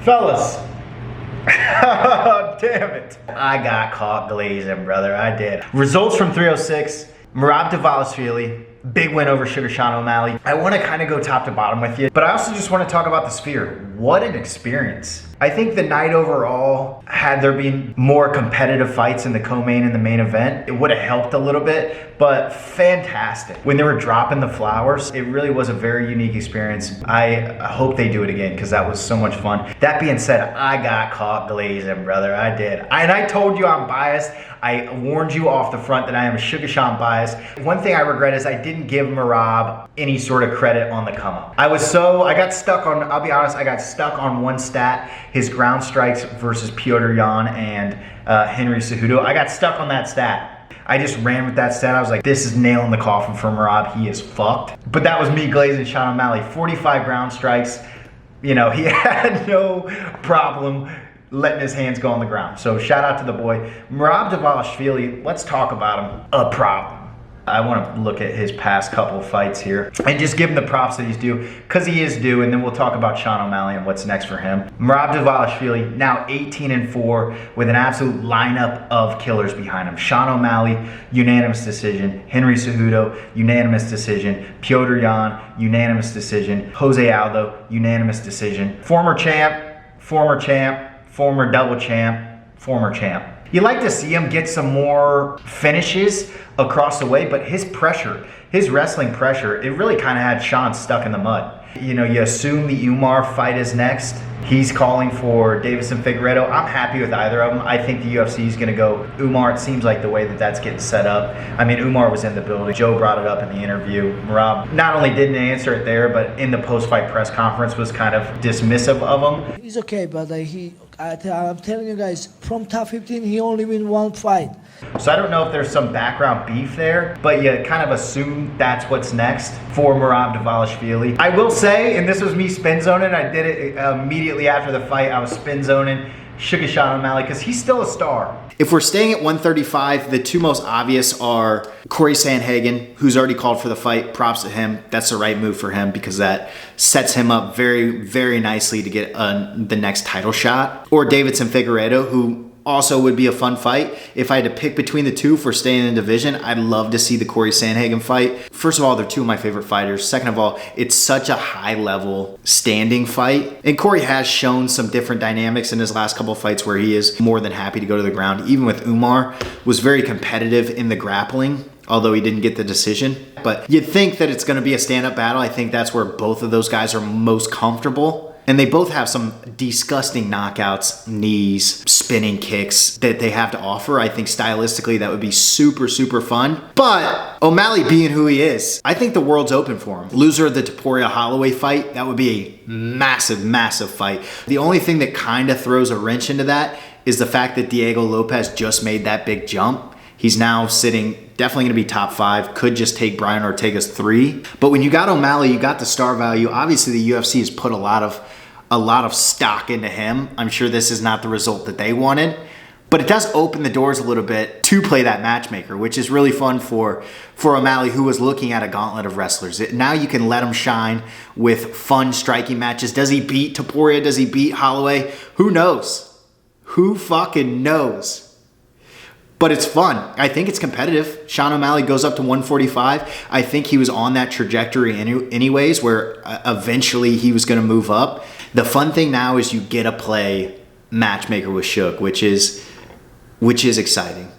Fellas. Damn it. I got caught glazing, brother. I did. Results from 306. Merab Dvalishvili. Big win over Sean Omalley. I want to kind of go top to bottom with you, but I also just want to talk about the Sphere. What an experience. I think the night overall, had there been more competitive fights in the co-main and the main event, it would have helped a little bit, but fantastic. When they were dropping the flowers, it really was a very unique experience. I hope they do it again because that was so much fun. That being said, I got caught glazing, brother. I did. And I told you I'm biased. I warned you off the front that I am Sean biased. One thing I regret is I didn't give Merab any sort of credit on the come up. I got stuck on, I'll be honest, I got stuck on one stat, his ground strikes versus Petr Yan and Henry Cejudo. I got stuck on that stat. I just ran with that stat. I was like, this is nailing the coffin for Merab. He is fucked. But that was me glazing Sean Omalley. 45 ground strikes. You know, he had no problem letting his hands go on the ground. So shout out to the boy. Merab Dvalishvili, let's talk about him. A problem. I want to look at his past couple fights here and just give him the props that he's due, because he is due, and then we'll talk about Sean Omalley and what's next for him. Merab Dvalishvili, now 18-4 with an absolute lineup of killers behind him. Sean Omalley, unanimous decision. Henry Cejudo, unanimous decision. Petr Yan, unanimous decision. Jose Aldo, unanimous decision. Former champ, former double champ, former champ. You like to see him get some more finishes across the way, but his pressure, his wrestling pressure, it really kind of had Sean stuck in the mud. You know, you assume the Umar fight is next. He's calling for Deiveson Figueiredo. I'm happy with either of them. I think the UFC is going to go Umar. It seems like the way that that's getting set up. I mean, Umar was in the building. Joe brought it up in the interview. Merab not only didn't answer it there, but in the post-fight press conference was kind of dismissive of him. He's okay, but I'm telling you guys, from top 15, he only win one fight. So I don't know if there's some background beef there, but you kind of assume that's what's next for Merab Dvalishvili. I will say, and this was me spin zoning, I did it immediately after the fight, I was spin zoning Sean Omalley because he's still a star. If we're staying at 135, the two most obvious are Corey Sandhagen, who's already called for the fight. Props to him. That's the right move for him because that sets him up very, very nicely to get the next title shot. Or Deiveson Figueiredo, who also would be a fun fight. If I had to pick between the two for staying in the division, I'd love to see the Corey Sandhagen fight. First of all, they're two of my favorite fighters. Second of all, it's such a high-level standing fight. And Corey has shown some different dynamics in his last couple of fights where he is more than happy to go to the ground. Even with Umar, was very competitive in the grappling, although he didn't get the decision. But you'd think that it's going to be a stand-up battle. I think that's where both of those guys are most comfortable. And they both have some disgusting knockouts, knees, spinning kicks that they have to offer. I think stylistically that would be super, super fun. But O'Malley being who he is, I think the world's open for him. Loser of the Topuria-Holloway fight, that would be a massive, massive fight. The only thing that kind of throws a wrench into that is the fact that Diego Lopez just made that big jump. He's now sitting, definitely going to be top 5, could just take Brian Ortega's 3. But when you got O'Malley, you got the star value. Obviously, the UFC has put a lot of stock into him. I'm sure this is not the result that they wanted, but it does open the doors a little bit to play that matchmaker, which is really fun for O'Malley, who was looking at a gauntlet of wrestlers. Now you can let him shine with fun striking matches. Does he beat Topuria? Does he beat Holloway? Who knows? Who fucking knows? But it's fun. I think it's competitive. Sean O'Malley goes up to 145. I think he was on that trajectory anyways, where eventually he was going to move up. The fun thing now is you get to play matchmaker with Shook, which is exciting.